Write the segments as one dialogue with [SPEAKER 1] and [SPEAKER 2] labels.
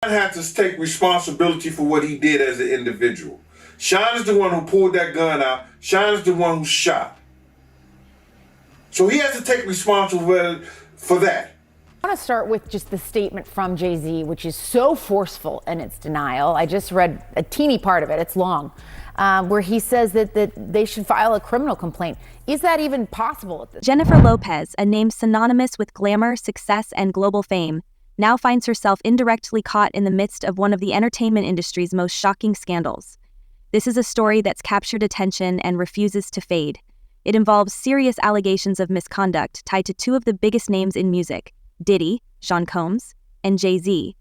[SPEAKER 1] had to take responsibility for what he did as an individual. Sean is the one who pulled that gun out. Sean is the one who shot. So he has to take responsibility for that.
[SPEAKER 2] I want to start with just the statement from Jay-Z, which is so forceful in its denial. I just read a teeny part of it, it's long, where he says that they should file a criminal complaint. Is that even possible at this?
[SPEAKER 3] Jennifer Lopez, a name synonymous with glamour, success, and global fame, now finds herself indirectly caught in the midst of one of the entertainment industry's most shocking scandals. This is a story that's captured attention and refuses to fade. It involves serious allegations of misconduct tied to two of the biggest names in music, Diddy, Sean Combs, and Jay-Z.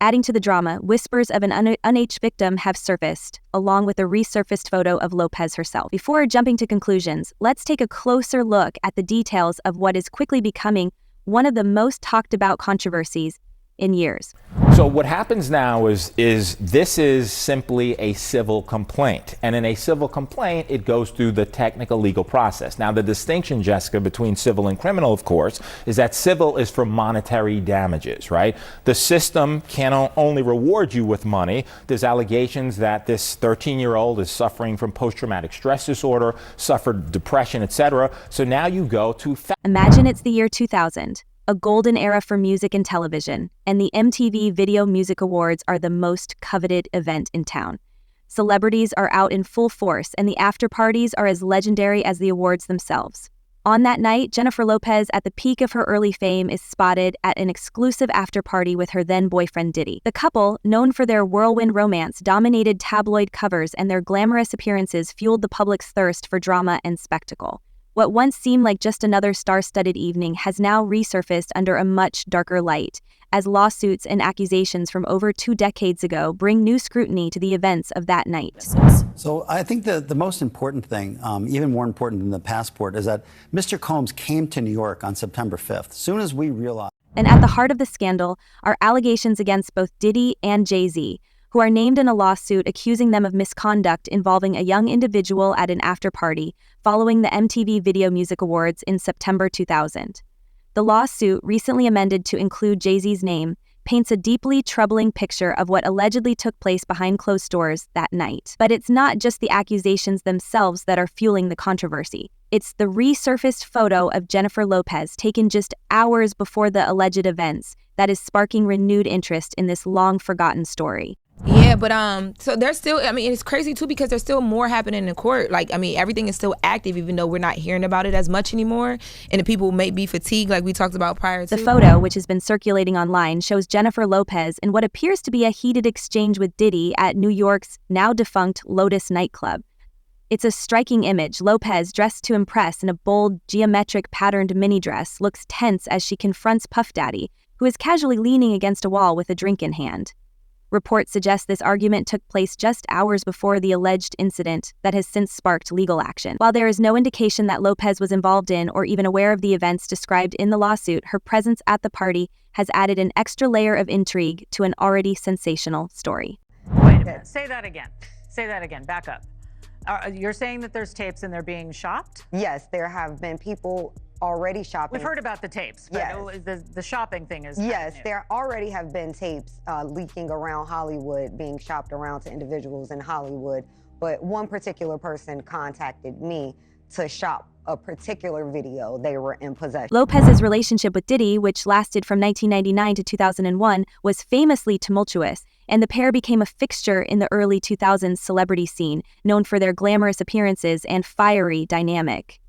[SPEAKER 3] Adding to the drama, whispers of an unaged victim have surfaced, along with a resurfaced photo of Lopez herself. Before jumping to conclusions, let's take a closer look at the details of what is quickly becoming one of the most talked about controversies in years.
[SPEAKER 4] So what happens now is this is simply a civil complaint. And in a civil complaint, it goes through the technical legal process. Now, the distinction, Jessica, between civil and criminal, of course, is that civil is for monetary damages, right? The system can only reward you with money. There's allegations that this 13-year-old is suffering from post-traumatic stress disorder, suffered depression, etc. So now you go to...
[SPEAKER 3] Imagine it's the year 2000. A golden era for music and television, and the MTV Video Music Awards are the most coveted event in town. Celebrities are out in full force, and the after parties are as legendary as the awards themselves. On that night, Jennifer Lopez, at the peak of her early fame, is spotted at an exclusive after party with her then-boyfriend Diddy. The couple, known for their whirlwind romance, dominated tabloid covers, and their glamorous appearances fueled the public's thirst for drama and spectacle. What once seemed like just another star-studded evening has now resurfaced under a much darker light, as lawsuits and accusations from over 2 decades ago bring new scrutiny to the events of that night.
[SPEAKER 5] So I think the most important thing, even more important than the passport, is that Mr. Combs came to New York on September 5th. As soon as we realized...
[SPEAKER 3] And at the heart of the scandal are allegations against both Diddy and Jay-Z, who are named in a lawsuit accusing them of misconduct involving a young individual at an after-party following the MTV Video Music Awards in September 2000. The lawsuit, recently amended to include Jay-Z's name, paints a deeply troubling picture of what allegedly took place behind closed doors that night. But it's not just the accusations themselves that are fueling the controversy. It's the resurfaced photo of Jennifer Lopez taken just hours before the alleged events that is sparking renewed interest in this long-forgotten story.
[SPEAKER 6] Yeah, but so there's still, I mean, it's crazy too because there's still more happening in court. Like, I mean, everything is still active even though we're not hearing about it as much anymore. And the people may be fatigued like we talked about prior to.
[SPEAKER 3] The photo, which has been circulating online, shows Jennifer Lopez in what appears to be a heated exchange with Diddy at New York's now-defunct Lotus nightclub. It's a striking image. Lopez, dressed to impress in a bold, geometric patterned mini dress, looks tense as she confronts Puff Daddy, who is casually leaning against a wall with a drink in hand. Reports suggest this argument took place just hours before the alleged incident that has since sparked legal action. While there is no indication that Lopez was involved in or even aware of the events described in the lawsuit, her presence at the party has added an extra layer of intrigue to an already sensational story.
[SPEAKER 7] Wait a minute. Say that again. Say that again. Back up. You're saying that there's tapes and they're being shopped?
[SPEAKER 8] Yes, there have been people already shopping.
[SPEAKER 7] We've heard about the tapes, but
[SPEAKER 8] yes.
[SPEAKER 7] The shopping thing is
[SPEAKER 8] yes, there already have been tapes leaking around Hollywood, being shopped around to individuals in Hollywood, but one particular person contacted me to shop a particular video they were in possession.
[SPEAKER 3] Lopez's relationship with Diddy, which lasted from 1999 to 2001, was famously tumultuous, and the pair became a fixture in the early 2000s celebrity scene, known for their glamorous appearances and fiery dynamic.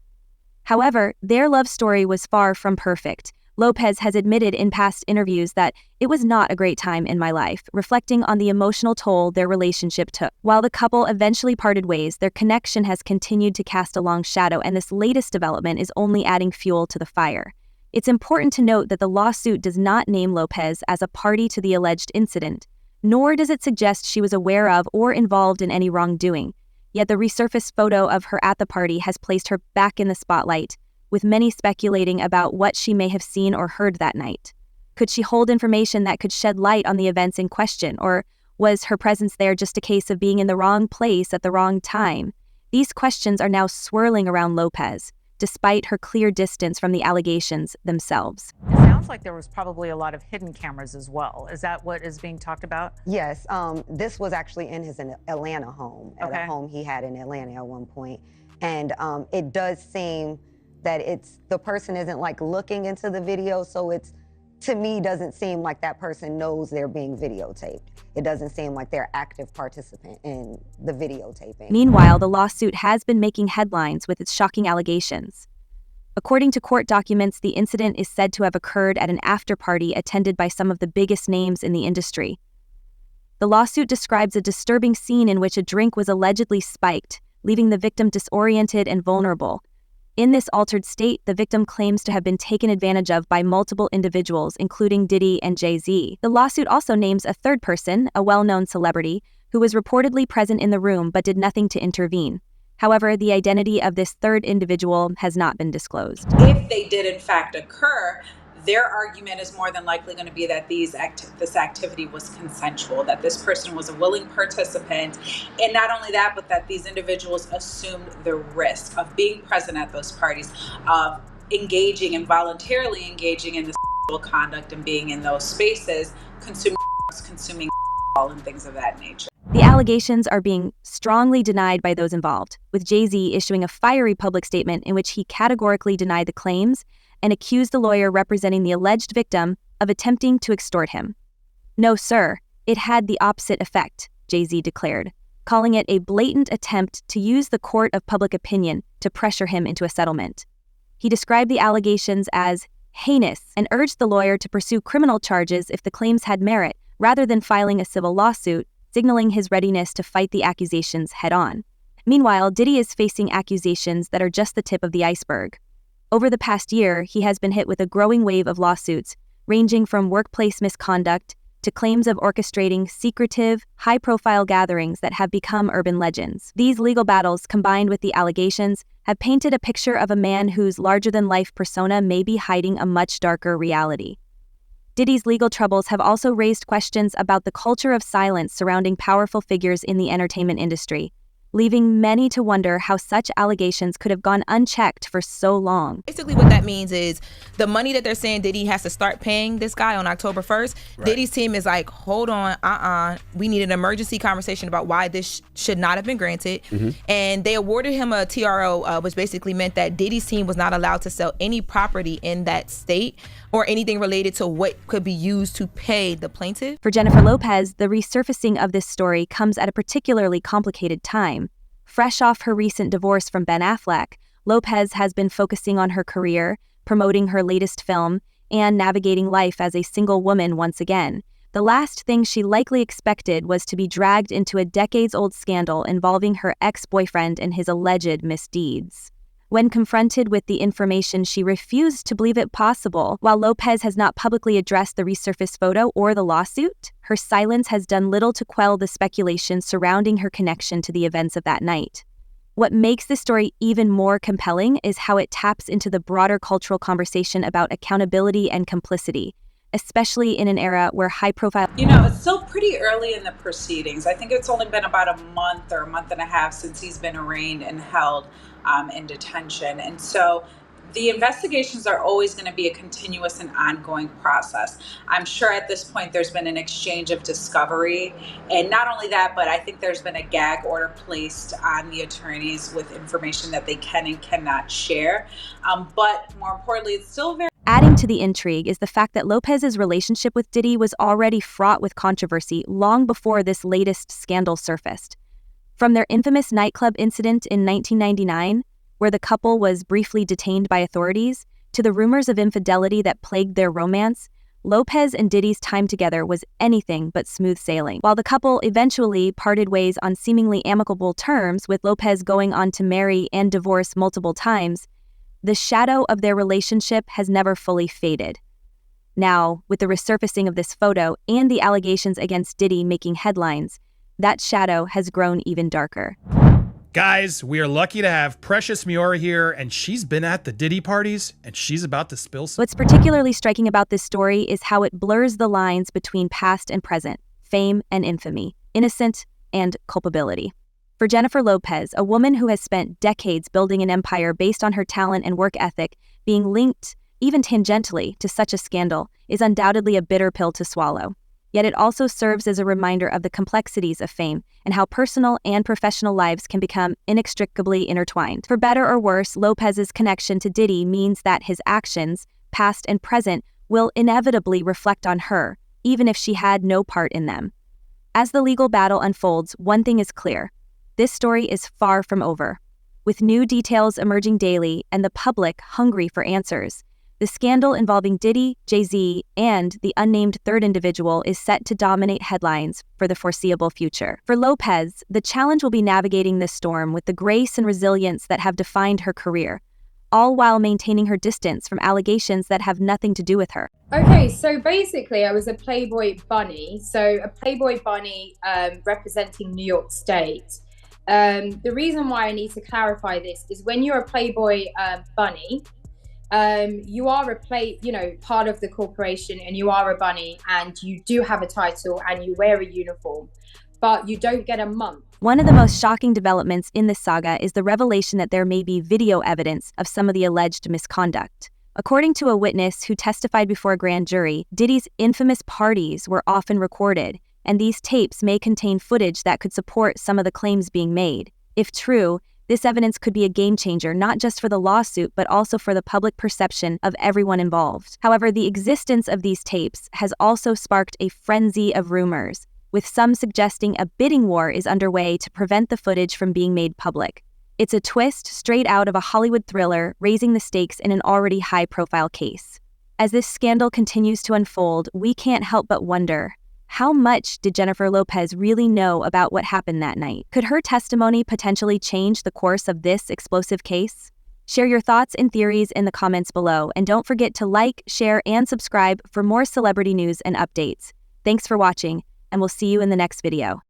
[SPEAKER 3] However, their love story was far from perfect. Lopez has admitted in past interviews that it was not a great time in my life, reflecting on the emotional toll their relationship took. While the couple eventually parted ways, their connection has continued to cast a long shadow, and this latest development is only adding fuel to the fire. It's important to note that the lawsuit does not name Lopez as a party to the alleged incident, nor does it suggest she was aware of or involved in any wrongdoing. Yet the resurfaced photo of her at the party has placed her back in the spotlight, with many speculating about what she may have seen or heard that night. Could she hold information that could shed light on the events in question, or was her presence there just a case of being in the wrong place at the wrong time? These questions are now swirling around Lopez, despite her clear distance from the allegations themselves.
[SPEAKER 7] It sounds like there was probably a lot of hidden cameras as well. Is that what is being talked about?
[SPEAKER 8] Yes, this was actually in his Atlanta home, at
[SPEAKER 7] Okay.
[SPEAKER 8] a home he had in Atlanta at one point. And it does seem that the person isn't like looking into the video, so it's, to me, doesn't seem like that person knows they're being videotaped. It doesn't seem like they're active participant in the videotaping.
[SPEAKER 3] Meanwhile, the lawsuit has been making headlines with its shocking allegations. According to court documents, the incident is said to have occurred at an after-party attended by some of the biggest names in the industry. The lawsuit describes a disturbing scene in which a drink was allegedly spiked, leaving the victim disoriented and vulnerable. In this altered state, the victim claims to have been taken advantage of by multiple individuals, including Diddy and Jay-Z. The lawsuit also names a third person, a well-known celebrity, who was reportedly present in the room but did nothing to intervene. However, the identity of this third individual has not been disclosed.
[SPEAKER 9] If they did in fact occur, their argument is more than likely going to be that this activity was consensual, that this person was a willing participant, and not only that, but that these individuals assumed the risk of being present at those parties, of engaging and voluntarily engaging in this sexual conduct and being in those spaces, consuming and things of that nature.
[SPEAKER 3] The allegations are being strongly denied by those involved, with Jay-Z issuing a fiery public statement in which he categorically denied the claims and accused the lawyer representing the alleged victim of attempting to extort him. "No, sir, it had the opposite effect," Jay-Z declared, calling it a blatant attempt to use the court of public opinion to pressure him into a settlement. He described the allegations as heinous and urged the lawyer to pursue criminal charges if the claims had merit, rather than filing a civil lawsuit, signaling his readiness to fight the accusations head-on. Meanwhile, Diddy is facing accusations that are just the tip of the iceberg. Over the past year, he has been hit with a growing wave of lawsuits, ranging from workplace misconduct to claims of orchestrating secretive, high-profile gatherings that have become urban legends. These legal battles, combined with the allegations, have painted a picture of a man whose larger-than-life persona may be hiding a much darker reality. Diddy's legal troubles have also raised questions about the culture of silence surrounding powerful figures in the entertainment industry, leaving many to wonder how such allegations could have gone unchecked for so long.
[SPEAKER 6] Basically what that means is the money that they're saying Diddy has to start paying this guy on October 1st, right. Diddy's team is like, hold on, we need an emergency conversation about why this should not have been granted. Mm-hmm. And they awarded him a TRO, which basically meant that Diddy's team was not allowed to sell any property in that state or anything related to what could be used to pay the plaintiff.
[SPEAKER 3] For Jennifer Lopez, the resurfacing of this story comes at a particularly complicated time. Fresh off her recent divorce from Ben Affleck, Lopez has been focusing on her career, promoting her latest film, and navigating life as a single woman once again. The last thing she likely expected was to be dragged into a decades-old scandal involving her ex-boyfriend and his alleged misdeeds. When confronted with the information, she refused to believe it possible. While Lopez has not publicly addressed the resurfaced photo or the lawsuit, her silence has done little to quell the speculation surrounding her connection to the events of that night. What makes this story even more compelling is how it taps into the broader cultural conversation about accountability and complicity, especially in an era where high-profile...
[SPEAKER 9] It's still pretty early in the proceedings. I think it's only been about a month or a month and a half since he's been arraigned and held in detention. And so the investigations are always going to be a continuous and ongoing process. I'm sure at this point there's been an exchange of discovery. And not only that, but I think there's been a gag order placed on the attorneys with information that they can and cannot share. But more importantly, it's still very...
[SPEAKER 3] Adding to the intrigue is the fact that Lopez's relationship with Diddy was already fraught with controversy long before this latest scandal surfaced. From their infamous nightclub incident in 1999, where the couple was briefly detained by authorities, to the rumors of infidelity that plagued their romance, Lopez and Diddy's time together was anything but smooth sailing. While the couple eventually parted ways on seemingly amicable terms, with Lopez going on to marry and divorce multiple times, the shadow of their relationship has never fully faded. Now, with the resurfacing of this photo and the allegations against Diddy making headlines, that shadow has grown even darker.
[SPEAKER 10] Guys, we are lucky to have Precious Miura here, and she's been at the Diddy parties, and she's about to spill some.
[SPEAKER 3] What's particularly striking about this story is how it blurs the lines between past and present, fame and infamy, innocent and culpability. For Jennifer Lopez, a woman who has spent decades building an empire based on her talent and work ethic, being linked, even tangentially, to such a scandal is undoubtedly a bitter pill to swallow. Yet it also serves as a reminder of the complexities of fame and how personal and professional lives can become inextricably intertwined. For better or worse, Lopez's connection to Diddy means that his actions, past and present, will inevitably reflect on her, even if she had no part in them. As the legal battle unfolds, one thing is clear. This story is far from over. With new details emerging daily and the public hungry for answers, the scandal involving Diddy, Jay-Z, and the unnamed third individual is set to dominate headlines for the foreseeable future. For Lopez, the challenge will be navigating this storm with the grace and resilience that have defined her career, all while maintaining her distance from allegations that have nothing to do with her.
[SPEAKER 11] Okay, so basically I was a Playboy bunny. So a Playboy bunny representing New York State. The reason why I need to clarify this is when you're a Playboy bunny, you are part of the corporation, and you are a bunny, and you do have a title and you wear a uniform, but you don't get a month.
[SPEAKER 3] One of the most shocking developments in this saga is the revelation that there may be video evidence of some of the alleged misconduct. According to a witness who testified before a grand jury, Diddy's infamous parties were often recorded, and these tapes may contain footage that could support some of the claims being made. If true, this evidence could be a game changer, not just for the lawsuit, but also for the public perception of everyone involved. However, the existence of these tapes has also sparked a frenzy of rumors, with some suggesting a bidding war is underway to prevent the footage from being made public. It's a twist straight out of a Hollywood thriller, raising the stakes in an already high-profile case. As this scandal continues to unfold, we can't help but wonder, how much did Jennifer Lopez really know about what happened that night? Could her testimony potentially change the course of this explosive case? Share your thoughts and theories in the comments below, and don't forget to like, share, and subscribe for more celebrity news and updates. Thanks for watching, and we'll see you in the next video.